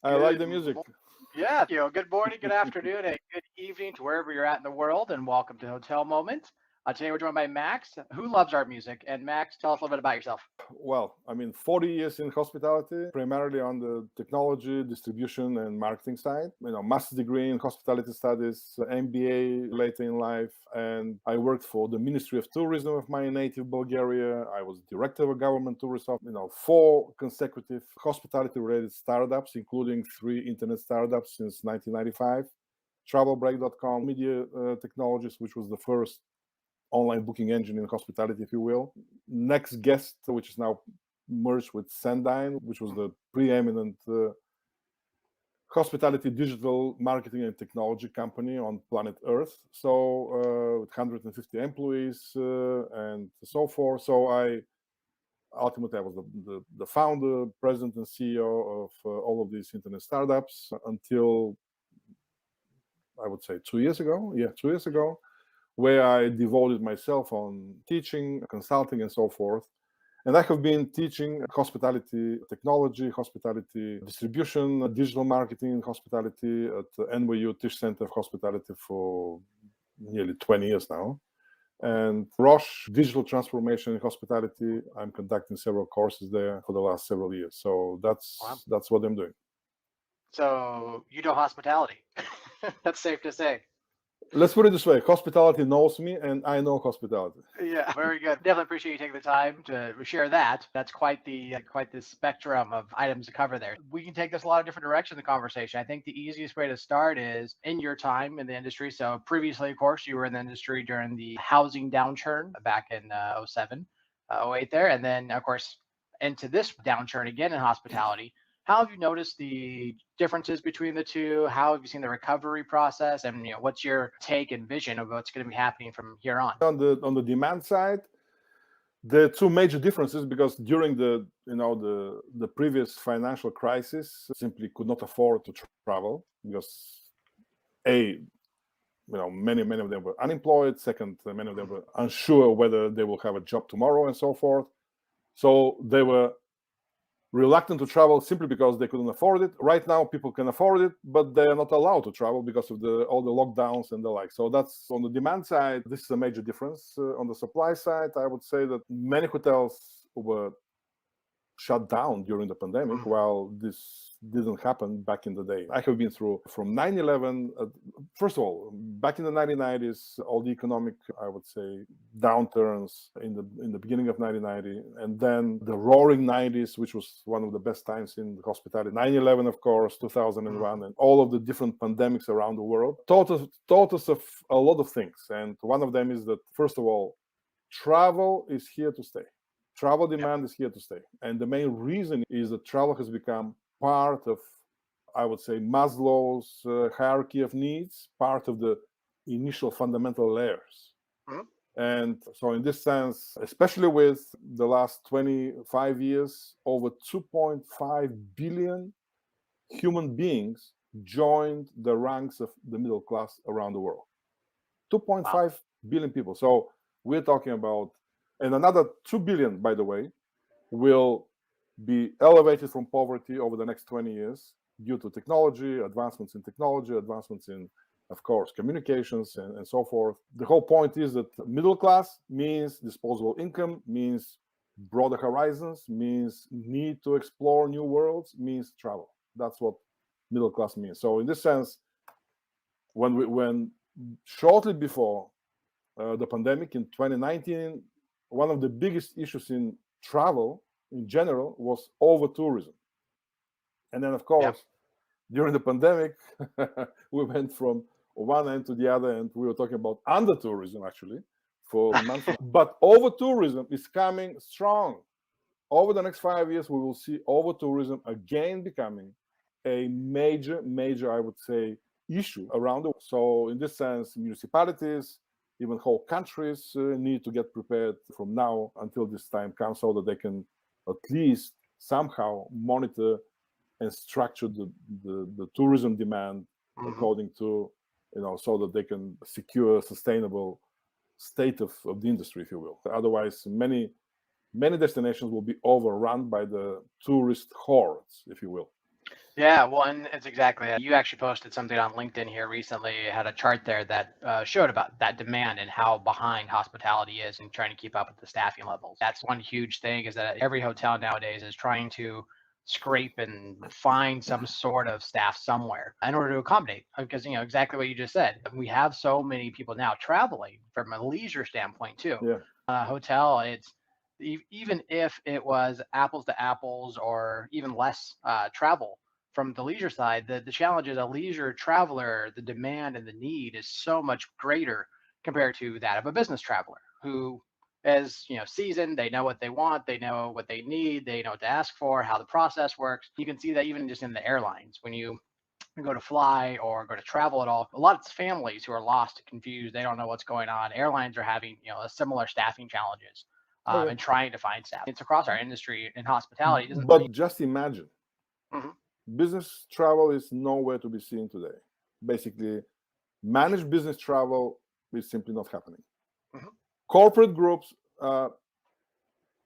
I like the music. Yeah, good morning, good afternoon, and good evening to wherever you're at in the world, and welcome to Hotel Moment. Today we're joined by Max, who loves our music. And Max, tell us a little bit about yourself. Well, I mean, 40 years in hospitality, primarily on the technology, distribution, and marketing side. Master's degree in hospitality studies, MBA later in life, and I worked for the Ministry of Tourism of my native Bulgaria. I was director of government tourism, 4 consecutive hospitality-related startups, including 3 internet startups since 1995. Travelbreak.com, media technologies, which was the first online booking engine in hospitality, if you will. Next Guest, which is now merged with Sendine, which was the preeminent hospitality digital marketing and technology company on planet Earth. So with 150 employees and so forth. So I ultimately I was the founder, president, and CEO of all of these internet startups until I would say 2 years ago. Yeah, 2 years ago, where I devoted myself on teaching, consulting, and so forth. And I have been teaching hospitality technology, hospitality distribution, digital marketing, hospitality at the NYU Tisch Center of Hospitality for nearly 20 years now. And Roche Digital Transformation in Hospitality, I'm conducting several courses there for the last several years. So that's what I'm doing. So you know hospitality. That's safe to say. Let's put it this way: hospitality knows me, and I know hospitality. Yeah, very good. Definitely appreciate you taking the time to share that. That's quite the spectrum of items to cover there. We can take this a lot of different directions in the conversation. I think the easiest way to start is in your time in the industry. So previously, of course, you were in the industry during the housing downturn back in '07, '08 there, and then of course into this downturn again in hospitality. How have you noticed the differences between the two? How have you seen the recovery process? And what's your take and vision of what's going to be happening from here on? On the demand side, there are 2 major differences because during the previous financial crisis, simply could not afford to travel because many of them were unemployed. Second, many of them were unsure whether they will have a job tomorrow and so forth. So they were reluctant to travel simply because they couldn't afford it. Right now, people can afford it, but they are not allowed to travel because of all the lockdowns and the like. So that's on the demand side. This is a major difference. On the supply side, I would say that many hotels were shut down during the pandemic, while this didn't happen back in the day. I have been through from 9/11. First of all, back in the 1990s, all the economic, I would say, downturns in the beginning of 1990, and then the roaring 90s, which was one of the best times in hospitality. 9/11, of course, 2001, and all of the different pandemics around the world taught us of a lot of things. And one of them is that, first of all, travel is here to stay. Travel demand is here to stay. And the main reason is that travel has become part of, I would say, Maslow's hierarchy of needs, part of the initial fundamental layers. Mhm. And so, in this sense, especially with the last 25 years, over 2.5 billion human beings joined the ranks of the middle class around the world. 2.5 billion people. So, we're talking about, and another 2 billion, by the way, will be elevated from poverty over the next 20 years due to technology, advancements in technology, advancements in, of course, communications and so forth. The whole point is that middle class means disposable income, means broader horizons, means need to explore new worlds, means travel. That's what middle class means. So in this sense, when shortly before the pandemic in 2019, one of the biggest issues in travel in general was over tourism. And then, of course, during the pandemic, we went from one end to the other, and we were talking about under tourism actually for months. But over tourism is coming strong. Over the next 5 years, we will see over tourism again becoming a major, I would say, issue around the world. So, in this sense, municipalities, even whole countries need to get prepared from now until this time comes so that they can at least somehow monitor and structure the tourism demand according to, so that they can secure a sustainable state of the industry, if you will. Otherwise, many destinations will be overrun by the tourist hordes, if you will. Yeah, well, and it's exactly that. You actually posted something on LinkedIn here recently. It had a chart there that showed about that demand and how behind hospitality is in trying to keep up with the staffing levels. That's one huge thing is that every hotel nowadays is trying to scrape and find some sort of staff somewhere in order to accommodate. Because exactly what you just said. We have so many people now traveling from a leisure standpoint too. Yeah. Hotel, it's even if it was apples to apples or even less travel from the leisure side, the challenge is a leisure traveler, the demand and the need is so much greater compared to that of a business traveler who is seasoned. They know what they want, they know what they need, they know what to ask for, how the process works. You can see that even just in the airlines when you go to fly or go to travel at all. A lot of families who are lost, confused, they don't know what's going on. Airlines are having a similar staffing challenges Oh yeah. and trying to find staff. It's across our industry in hospitality. It doesn't. But just imagine, Mhm, business travel is nowhere to be seen today. Basically, managed business travel is simply not happening. mhm. Corporate groups,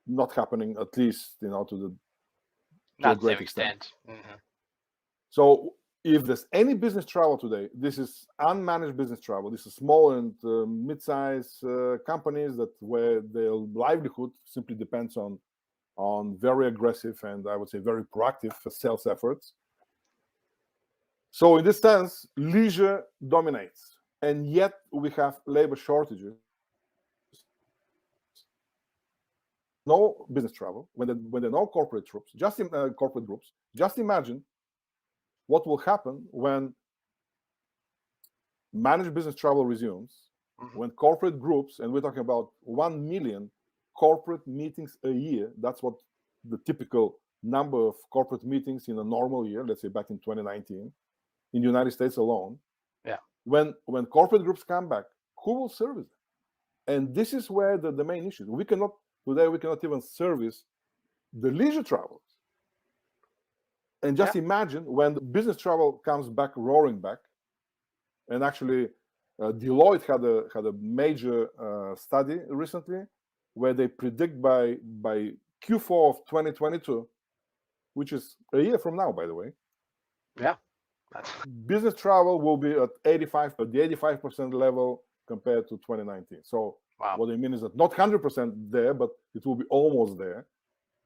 not happening, at least to a Not to the same great extent. extent. So if there's any business travel today, this is unmanaged business travel. This is small and mid-sized companies that where their livelihood simply depends on very aggressive and I would say very proactive sales efforts. So in this sense, leisure dominates, and yet we have labor shortages. No business travel when there are no corporate troops, just in corporate groups. Just imagine what will happen when managed business travel resumes, Mhm. when corporate groups, and we're talking about 1 million corporate meetings a year. That's what the typical number of corporate meetings in a normal year, let's say back in 2019, in the United States alone. Yeah. When corporate groups come back, who will service them? And this is where the main issue is. We cannot even service the leisure travelers. And Yeah. just imagine when the business travel comes back, roaring back, and actually Deloitte had a major study recently where they predict by Q4 of 2022, which is a year from now, by the way, Yeah. That's business travel will be at the 85% level compared to 2019. So wow. what I mean is that not 100% there, but it will be almost there.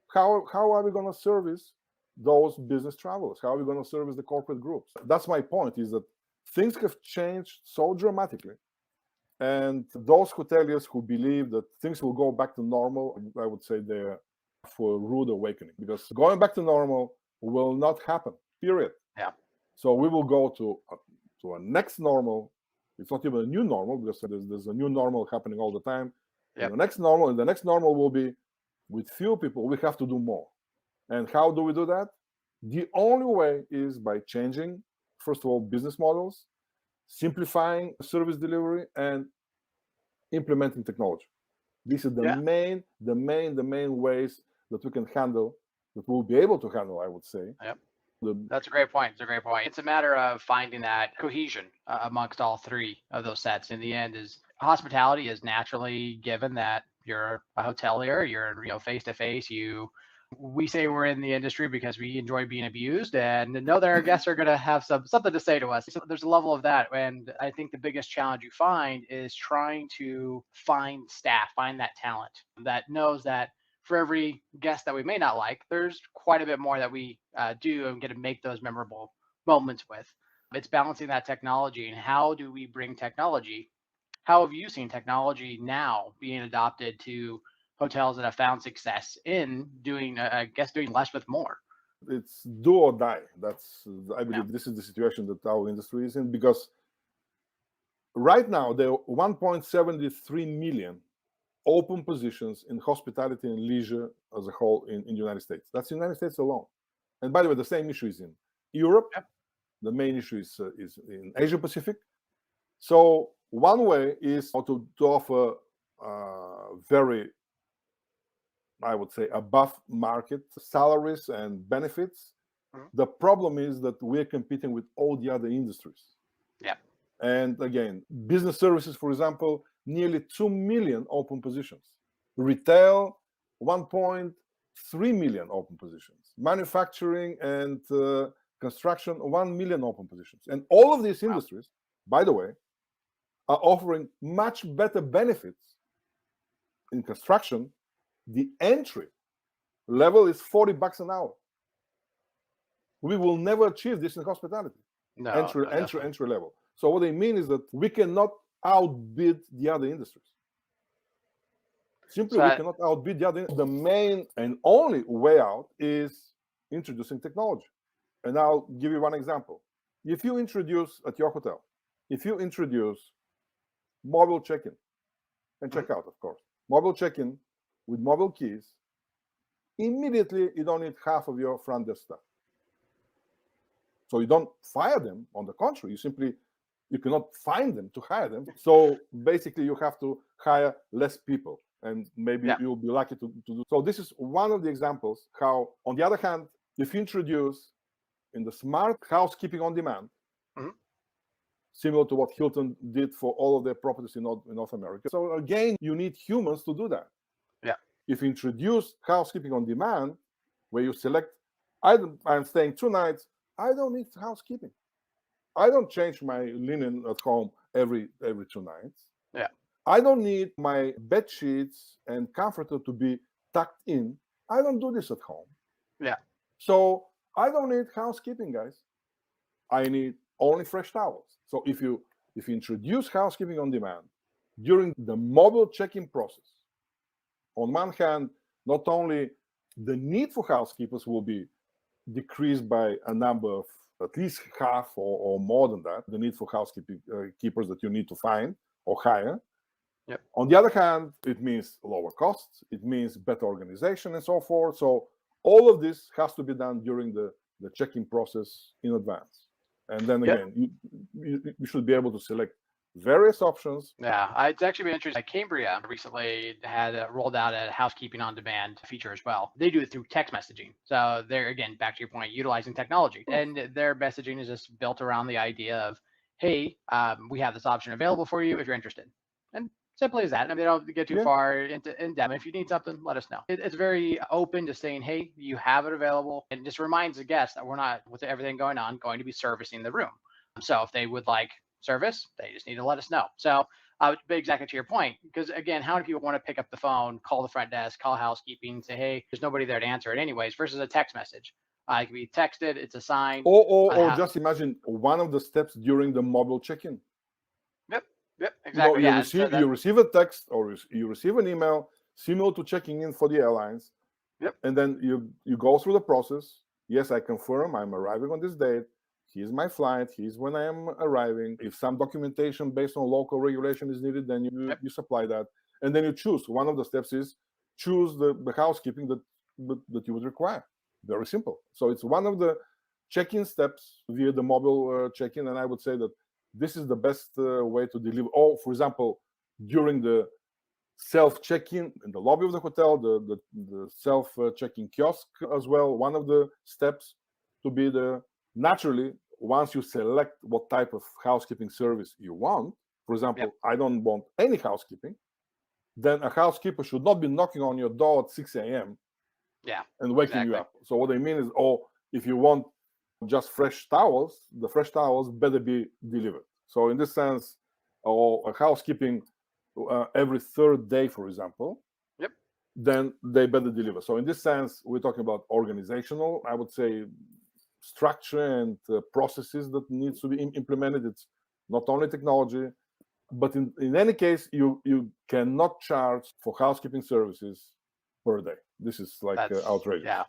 How are we going to service those business travelers? How are we going to service the corporate groups? That's my point, is that things have changed so dramatically. And those hoteliers who believe that things will go back to normal, I would say they're for a rude awakening, because going back to normal will not happen, period. Yeah. So we will go to a next normal. It's not even a new normal, because there's a new normal happening all the time. Yep. The next normal will be with few people. We have to do more. And how do we do that? The only way is by changing, first of all, business models, simplifying service delivery, and implementing technology. These are Yeah. the main ways that we can handle, that we'll be able to handle, I would say. Yep. The That's a great point. It's a great point. It's a matter of finding that cohesion amongst all three of those sets. In the end, is hospitality is naturally given that you're a hotelier, you're face to face. We say we're in the industry because we enjoy being abused and know that our guests are going to have something to say to us. So there's a level of that, and I think the biggest challenge you find is trying to find staff, find that talent that knows that for every guest that we may not like, there's quite a bit more that we do and get to make those memorable moments with. It's balancing that technology and how do we bring technology? How have you seen technology now being adopted to hotels that have found success in doing, I guess, doing less with more? it's do or die. That's I Yeah. believe this is the situation that our industry is in, because right now there are 1.73 million open positions in hospitality and leisure as a whole in the United States. That's the United States alone. And by the way, the same issue is in Europe. Yep. The main issue is in Asia Pacific. So one way is to offer very, I would say, above market salaries and benefits. Mhm. The problem is that we're competing with all the other industries. Yeah. And again, business services, for example, nearly 2 million open positions. Retail, 1.3 million open positions. Manufacturing and construction, 1 million open positions. And all of these industries, by the way, are offering much better benefits. In construction, the entry level is $40 an hour. We will never achieve this in hospitality. No, entry level. So what they mean is that we cannot outbid the other industries. Simply, we cannot outbid the other. The main and only way out is introducing technology. And I'll give you one example. If you introduce at your hotel, if you introduce mobile check-in and check-out, of course, mobile check-in with mobile keys, immediately you don't need half of your front desk staff. So you don't fire them. On the contrary, you cannot find them to hire them. So basically, you have to hire less people, and maybe you'll be lucky to do. So this is one of the examples how, on the other hand, if you introduce in the smart housekeeping on demand, similar to what Hilton did for all of their properties in North America. So again, you need humans to do that. Yeah. If you introduce housekeeping on demand, where you select, I'm staying 2 nights, I don't need housekeeping. I don't change my linen at home every 2 nights. Yeah. I don't need my bed sheets and comforter to be tucked in. I don't do this at home. Yeah. So I don't need housekeeping, guys. I need only fresh towels. So if you introduce housekeeping on demand during the mobile check-in process, on one hand, not only the need for housekeepers will be decreased by a number of at least half or more than that, the need for housekeeping keepers that you need to find or hire. Yep. On the other hand, it means lower costs, it means better organization and so forth. So all of this has to be done during the check-in process in advance. And then again, you should be able to select various options. Yeah, it's actually been interesting. Cambria recently had rolled out a housekeeping on demand feature as well. They do it through text messaging. So they're, again, back to your point, utilizing technology. And their messaging is just built around the idea of, hey, we have this option available for you if you're interested. And simply as that. I mean, they don't get too far in depth. If you need something, let us know. It's very open to saying, hey, you have it available. And just reminds the guests that we're not, with everything going on, going to be servicing the room. So if they would like service, they just need to let us know. So exactly to your point, because again, how many people want to pick up the phone, call the front desk, call housekeeping, say, hey, there's nobody there to answer it anyways, versus a text message. It can be texted, it's a sign. Or just imagine one of the steps during the mobile check-in. Yep, exactly. You receive a text or you receive an email similar to checking in for the airlines. Yep. And then you go through the process. Yes, I confirm I'm arriving on this date. Here's my flight. Here's when I am arriving. If some documentation based on local regulation is needed, then you supply that. And then you choose. One of the steps is choose the housekeeping that you would require. Very simple. So it's one of the check-in steps via the mobile check-in. And I would say that this is the best way to deliver. Or, for example, during the self-check-in in the lobby of the hotel, the self-check-in kiosk as well. One of the steps to be naturally, once you select what type of housekeeping service you want, for example, I don't want any housekeeping, then a housekeeper should not be knocking on your door at 6 a.m. and waking you up. So what I mean is, if you want just fresh towels, the fresh towels better be delivered. So in this sense, or a housekeeping every 3rd day, for example, then they better deliver. So in this sense, we're talking about organizational, I would say, structure and processes that needs to be implemented. It's not only technology, but in any case, you cannot charge for housekeeping services per day. This is outrageous. Yeah.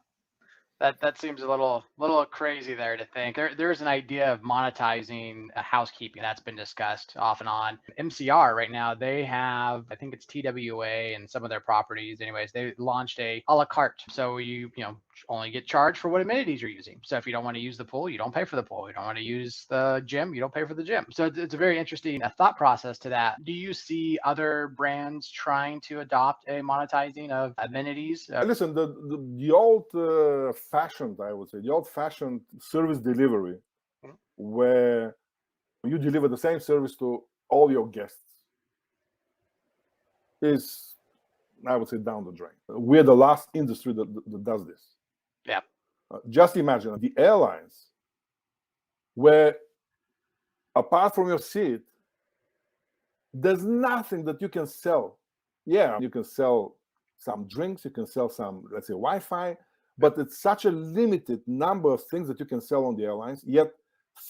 That seems a little crazy there to think. There's an idea of monetizing housekeeping that's been discussed off and on. MCR right now, they have, I think it's TWA and some of their properties. Anyways, they launched a la carte. So you only get charged for what amenities you're using. So if you don't want to use the pool, you don't pay for the pool. You don't want to use the gym, you don't pay for the gym. So it's a very interesting thought process to that. Do you see other brands trying to adopt a monetizing of amenities? Listen, the old-fashioned, I would say, the old-fashioned service delivery, where you deliver the same service to all your guests, is, I would say, down the drain. We're the last industry that does this. Yeah. Just imagine the airlines where apart from your seat, there's nothing that you can sell. Yeah, you can sell some drinks, you can sell some, let's say, Wi-Fi, but it's such a limited number of things that you can sell on the airlines. Yet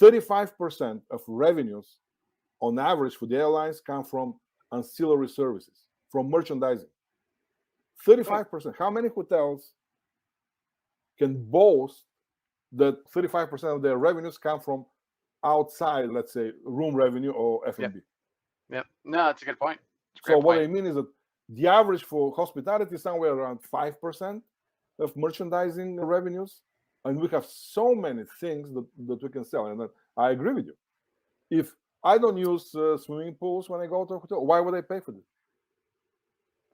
35% of revenues on average for the airlines come from ancillary services, from merchandising. 35%. How many hotels can boast that 35% of their revenues come from outside, let's say, room revenue or F&B? Yep. No, that's a good point. So what I mean is that the average for hospitality is somewhere around 5% of merchandising revenues. And we have so many things that we can sell. And I agree with you. If I don't use swimming pools when I go to a hotel, why would I pay for this?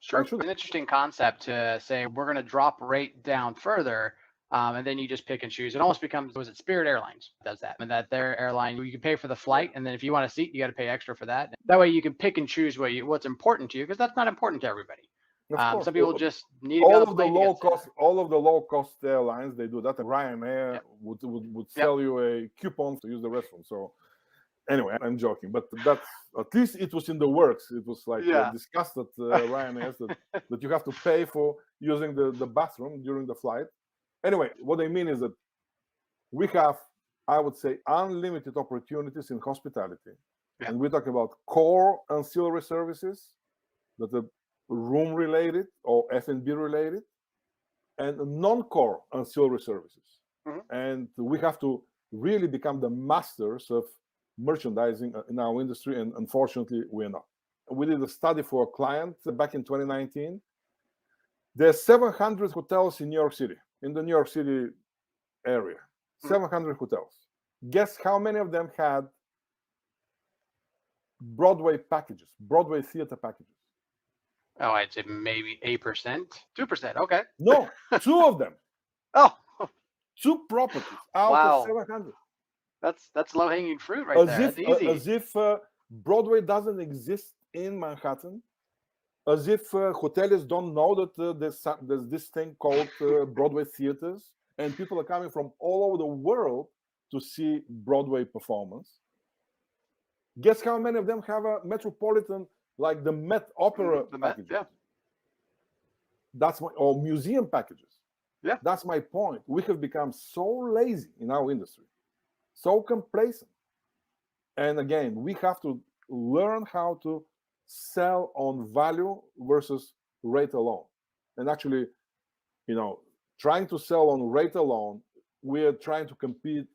Sure. It's an interesting concept to say we're going to drop rate down further. And then you just pick and choose. It almost becomes, was it Spirit Airlines does that? And that their airline, you can pay for the flight, and then if you want a seat, you got to pay extra for that. That way you can pick and choose what's important to you, because that's not important to everybody. Some people just need to be on the plane. All of the low cost airlines, they do that. Ryanair would sell you a coupon to use the restroom. So anyway, I'm joking, but that's at least it was in the works. It was like discussed at Ryanair that you have to pay for using the bathroom during the flight. Anyway, what I mean is that we have, I would say, unlimited opportunities in hospitality. And we're talking about core ancillary services that are room related or F&B related, and non-core ancillary services. And we have to really become the masters of merchandising in our industry, and unfortunately, we're not. We did a study for a client back in 2019. There are 700 hotels in New York City, in the New York City area. 700 hotels. Guess how many of them had Broadway packages, Broadway theater packages? Oh, I'd say maybe 8%, 2%. Okay. No, 2 of them. Oh, 2 properties out of 700. That's low hanging fruit right there. That's easy. As if Broadway doesn't exist in Manhattan. As if hoteliers don't know that there's this thing called Broadway theaters, and people are coming from all over the world to see Broadway performance. Guess how many of them have a metropolitan, like the Met Opera packages? That's or museum packages. Yeah. That's my point. We have become so lazy in our industry, so complacent. And again, we have to learn how to sell on value versus rate alone. And actually, trying to sell on rate alone, we are trying to compete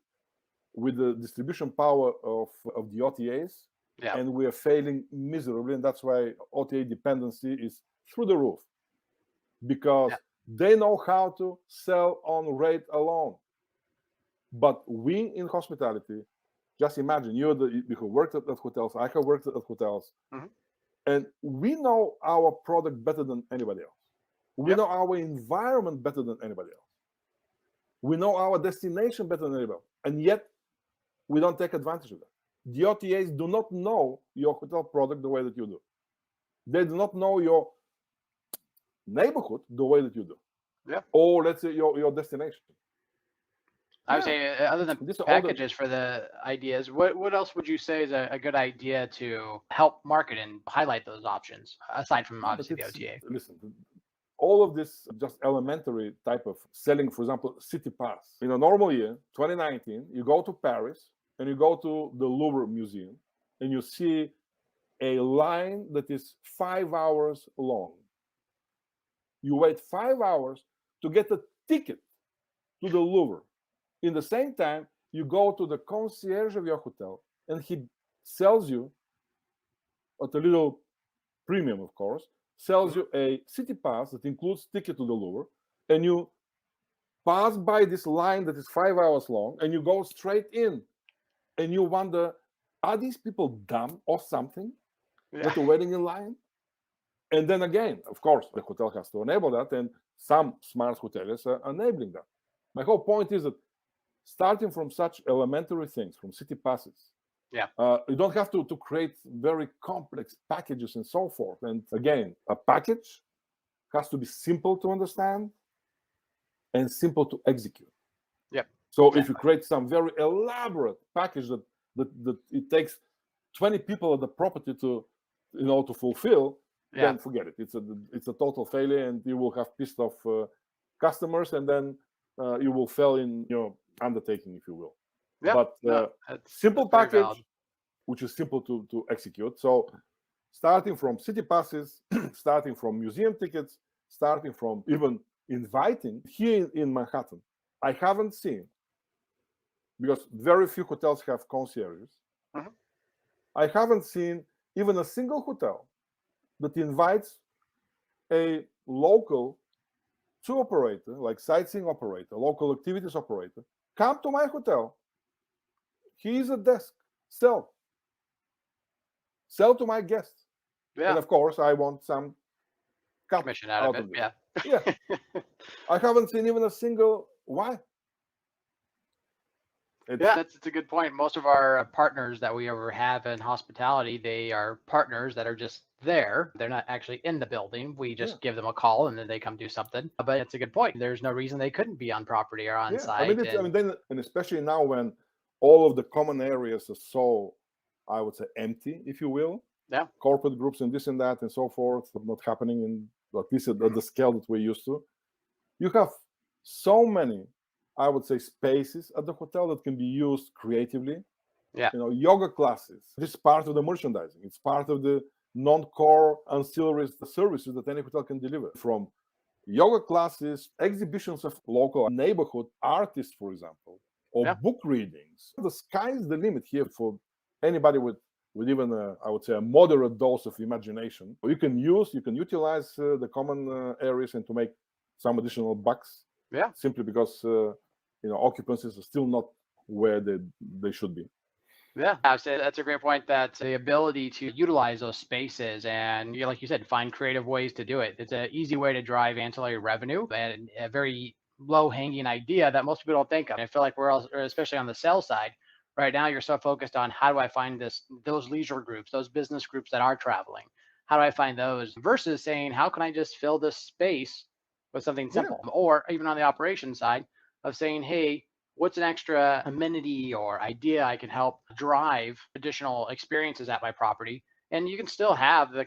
with the distribution power of the OTAs, and we are failing miserably. And that's why OTA dependency is through the roof, because they know how to sell on rate alone. But we in hospitality, just imagine, you have worked at hotels, I have worked at hotels, and we know our product better than anybody else. We know our environment better than anybody else. We know our destination better than anybody else. And yet, we don't take advantage of that. The OTAs do not know your hotel product the way that you do. They do not know your neighborhood the way that you do. Or let's say your destination. I would say, other than packages for the ideas, what else would you say is a good idea to help market and highlight those options, aside from obviously the OTA? Listen, all of this just elementary type of selling, for example, City Pass. In a normal year, 2019, you go to Paris and you go to the Louvre Museum and you see a line that is 5 hours long. You wait 5 hours to get a ticket to the Louvre. In the same time, you go to the concierge of your hotel and he sells you, at a little premium, of course, sells you a City Pass that includes ticket to the Louvre, and you pass by this line that is 5 hours long, and you go straight in, and you wonder, are these people dumb or something that are waiting in line? And then again, of course, the hotel has to enable that, and some smart hoteliers are enabling that. My whole point is that starting from such elementary things, from City Passes, you don't have to create very complex packages and so forth. And again, a package has to be simple to understand and simple to execute. So Exactly. if you create some very elaborate package that it takes 20 people at the property to to fulfill, Yeah. then forget it. It's a total failure, and you will have pissed off customers, and then you will fail in your undertaking, if you will. Yeah. But No, simple that's very valid. package, which is simple to execute. So starting from city passes, starting from museum tickets, starting from even inviting here in Manhattan. I haven't seen, because very few hotels have concierges. Mhm. I haven't seen even a single hotel that invites a local tour operator, like sightseeing operator, local activities operator, come to my hotel. He's a desk. Sell. Sell to my guests. And Yeah. of course, I want some cut Commission out of out it. of this. Yeah. Yeah. I haven't seen even a single why. Yeah, It's that's a good point. Most of our partners that we ever have in hospitality, they are partners that are just there. They're not actually in the building. We yeah. just give them a call and then they come do something. But it's a good point. There's no reason they couldn't be on property or on Yeah. I mean site. it's I And mean then and especially now when all of the common areas are so, I would say, empty, if you will. yeah, Corporate groups and this and that and so forth, not happening in at least at the scale that we're used to. You have so many, I would say, spaces at the hotel that can be used creatively. yeah, Yoga classes. This is part of the merchandising. It's part of the non-core ancillary services that any hotel can deliver. From yoga classes, exhibitions of local neighborhood artists, for example, or yeah, book readings. The sky is the limit here for anybody with even I would say a moderate dose of imagination. You can utilize the common areas and to make some additional bucks, yeah. simply because occupancies are still not where they should be. Yeah, that's a great point. That the ability to utilize those spaces and, like you said, find creative ways to do it. It's an easy way to drive ancillary revenue and a very low hanging idea that most people don't think of. I feel like we're all, especially on the sales side, right now, you're so focused on how do I find those leisure groups, those business groups that are traveling. How do I find those versus saying, how can I just fill this space with something Yeah, simple? Or even on the operation side of saying, hey, what's an extra amenity or idea I can help drive additional experiences at my property? And you can still have the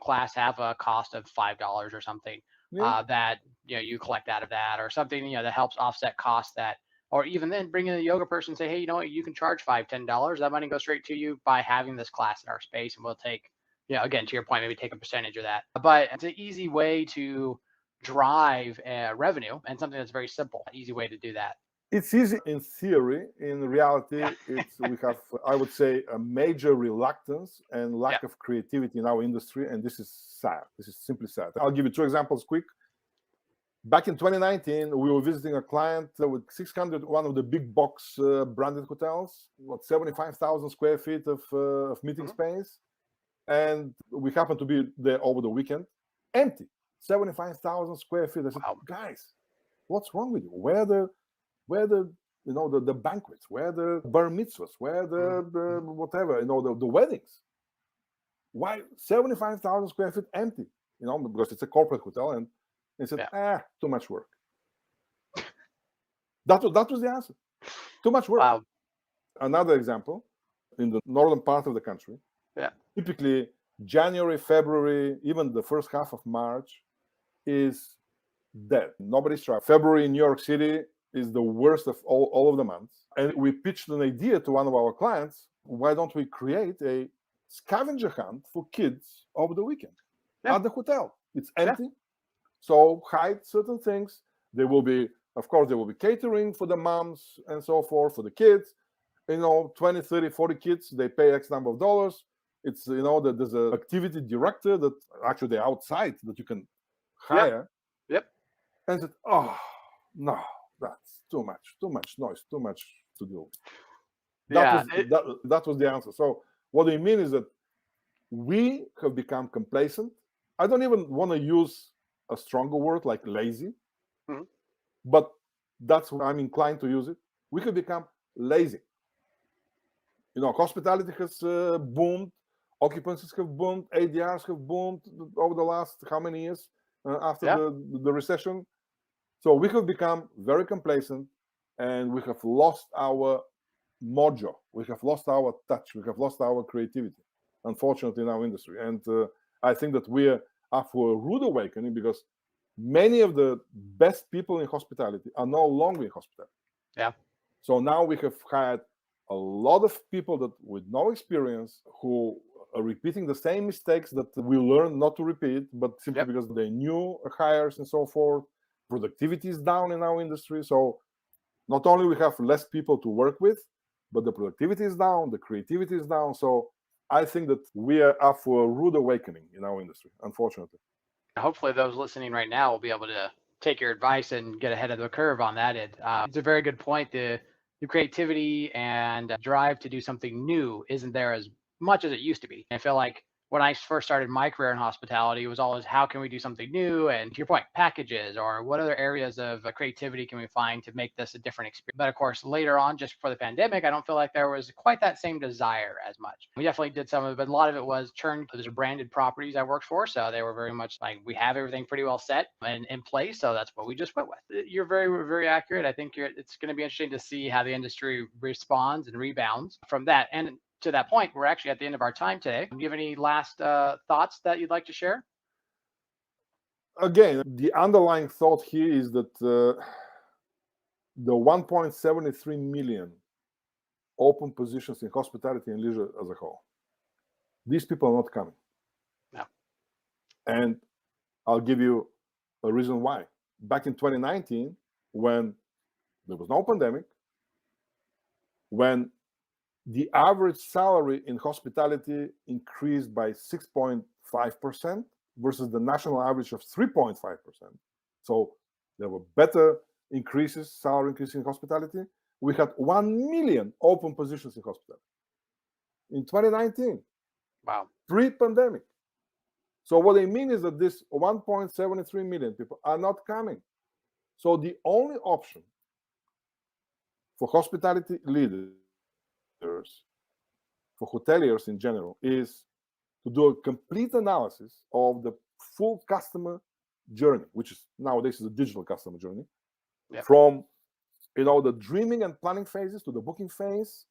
class have a cost of $5 or something yeah. that you collect out of that, or something that helps offset costs that, or even then bring in a yoga person and say, hey, you know what, you can charge $5-10. That money goes straight to you by having this class in our space, and we'll take again, to your point, maybe take a percentage of that. But it's an easy way to drive revenue, and something that's very simple, easy way to do that. It's easy in theory. In Yeah. reality, we have, I would say, a major reluctance and Yeah. lack of creativity in our industry, and this is sad. This is simply sad. I'll give you two examples quick. Back in 2019, we were visiting a client with 600, one of the big box branded hotels, 75,000 square feet of meeting Mhm. space, and we happened to be there over the weekend. Empty, 75,000 square feet. I said, Wow. guys, what's wrong with you? Where the the banquets, where the bar mitzvahs, where the Mhm. whatever, the weddings? Why 75,000 square feet empty? Because it's a corporate hotel, and they said, Yeah. too much work. That was the answer. Too much work. Wow. Another example, in the northern part of the country, Yeah. typically January, February, even the first half of March is dead. Nobody's traveling. February in New York City is the worst of all of the months. And we pitched an idea to one of our clients. Why don't we create a scavenger hunt for kids over the weekend Yeah. at the hotel? It's Yeah. empty. So hide certain things. There will be, of course, there will be catering for the moms and so forth, for the kids. 20, 30, 40 kids, they pay X number of dollars. It's, that there's an activity director that actually they're outside that you can Yep. hire. Yep. And said, oh, no, that's too much noise, too much to do. That Yeah. was that was the answer. So what I mean is that we have become complacent. I don't even want to use a stronger word like lazy, Mhm. but that's what I'm inclined to use it. We have become lazy. Hospitality has boomed, occupancies have boomed, ADRs have boomed over the last how many years after Yeah. the recession. So we have become very complacent. and we have lost our mojo, we have lost our touch, we have lost our creativity, unfortunately, in our industry. And I think that we are up for a rude awakening, because many of the best people in hospitality are no longer in hospitality. Yeah. So now we have hired a lot of people that with no experience, who are repeating the same mistakes that we learned not to repeat, but simply because they new hires and so forth. Productivity is down in our industry. So not only we have less people to work with, but the productivity is down, the creativity is down. So I think that we are up for a rude awakening in our industry, unfortunately. Hopefully those listening right now will be able to take your advice and get ahead of the curve on that. It's a very good point. The creativity and drive to do something new isn't there as much as it used to be. I feel like when I first started my career in hospitality, it was always how can we do something new? And to your point, packages, or what other areas of creativity can we find to make this a different experience? But of course, later on, just before the pandemic, I don't feel like there was quite that same desire as much. We definitely did some of it, but a lot of it was churn. Those are branded properties I worked for. So they were very much like, we have everything pretty well set and in place. So that's what we just went with. You're very, very accurate. I think it's going to be interesting to see how the industry responds and rebounds from that. And to that point, we're actually at the end of our time today. Do you have any last thoughts that you'd like to share? Again, the underlying thought here is that the 1.73 million open positions in hospitality and leisure as a whole, these people are not coming. No. And I'll give you a reason why. Back in 2019, when there was no pandemic, when the average salary in hospitality increased by 6.5% versus the national average of 3.5%. So there were better increases, salary increases in hospitality. We had 1 million open positions in hospitality in 2019. Wow. Pre-pandemic. So what I mean is that this 1.73 million people are not coming. So the only option for hospitality leaders, for hoteliers in general, is to do a complete analysis of the full customer journey, which is nowadays is a digital customer journey, from the dreaming and planning phases to the booking phase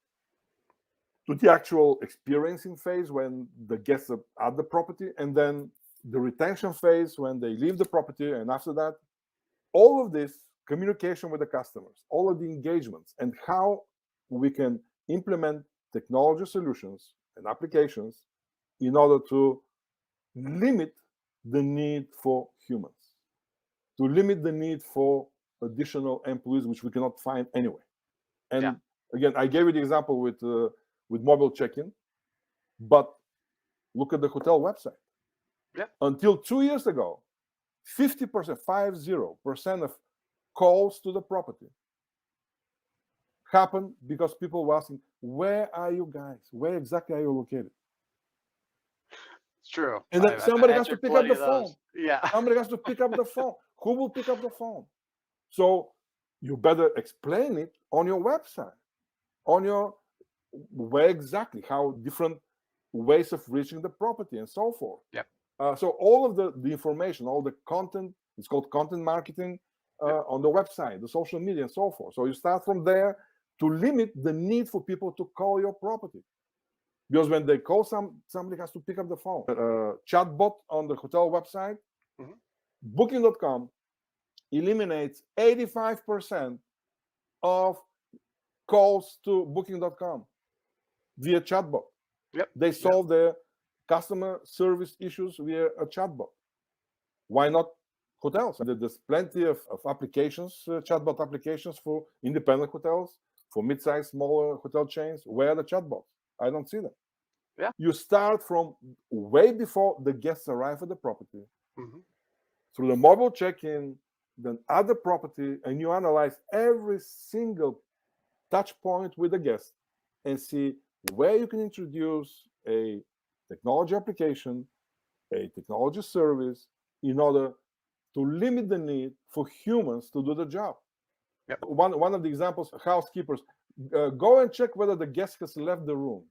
to the actual experiencing phase when the guests are at the property, and then the retention phase when they leave the property, and after that, all of this communication with the customers, all of the engagements, and how we can implement technology solutions and applications in order to limit the need for humans, to limit the need for additional employees, which we cannot find anyway. And again, I gave you the example with mobile check-in, but look at the hotel website. Until 2 years ago, 50% of calls to the property happened because people were asking, where are you guys? Where exactly are you located? It's true. And then somebody has to pick up the phone. Yeah. Somebody has to pick up the phone. Who will pick up the phone? So you better explain it on your website, on your where exactly, how different ways of reaching the property and so forth. So all of the information, all the content, it's called content marketing on the website, the social media and so forth. So you start from there to limit the need for people to call your property. Because when they call, somebody has to pick up the phone. Chatbot on the hotel website, Booking.com eliminates 85% of calls to Booking.com via chatbot. They solve their customer service issues via a chatbot. Why not hotels? There's plenty of applications, chatbot applications for independent hotels, for mid-sized, smaller hotel chains. Where are the chatbots? I don't see them. You start from way before the guests arrive at the property, through the mobile check-in, then at the property, and you analyze every single touch point with the guest and see where you can introduce a technology application, a technology service, in order to limit the need for humans to do the job. One of the examples, housekeepers, go and check whether the guest has left the room.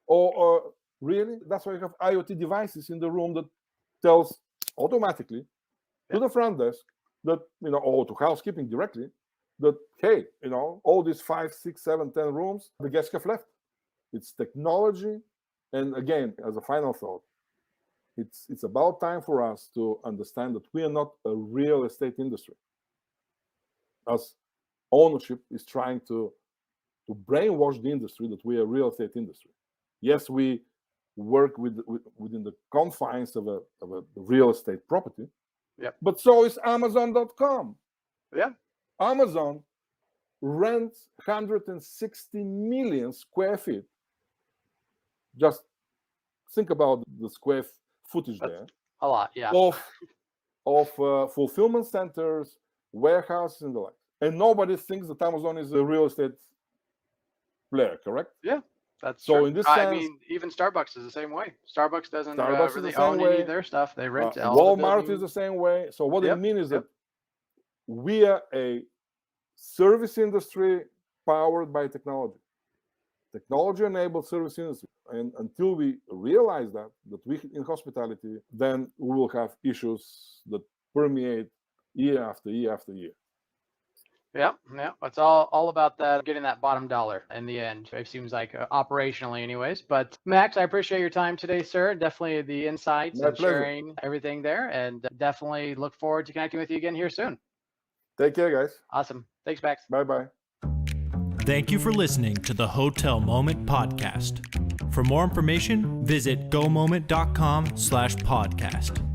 Or really, that's why you have IoT devices in the room that tells automatically to the front desk that, or to housekeeping directly, that, hey, all these 5, 6, 7, 10 rooms, the guests have left. It's technology. And again, as a final thought, it's about time for us to understand that we are not a real estate industry. As ownership is trying to brainwash the industry that we are a real estate industry. Yes, we work within the confines of a real estate property, but so is Amazon.com. Yeah. Amazon rents 160 million square feet. Just think about the square footage. That's there. A lot, yeah. Of fulfillment centers, warehouses, and the like. And nobody thinks that Amazon is a real estate player, correct? Yeah, that's so. True. In this sense, I mean, even Starbucks is the same way. Starbucks doesn't really own any of their stuff. They rent. Walmart is the same way. So what it means is that we are a service industry powered by technology. Technology-enabled service industry. And until we realize that we in hospitality, then we will have issues that permeate year after year after year. Yeah. It's all about that, getting that bottom dollar in the end. It seems like operationally anyways. But Max, I appreciate your time today, sir. Definitely the insights and sharing everything there. And definitely look forward to connecting with you again here soon. Take care, guys. Awesome. Thanks, Max. Bye-bye. Thank you for listening to the Hotel Moment podcast. For more information, visit gomoment.com/podcast.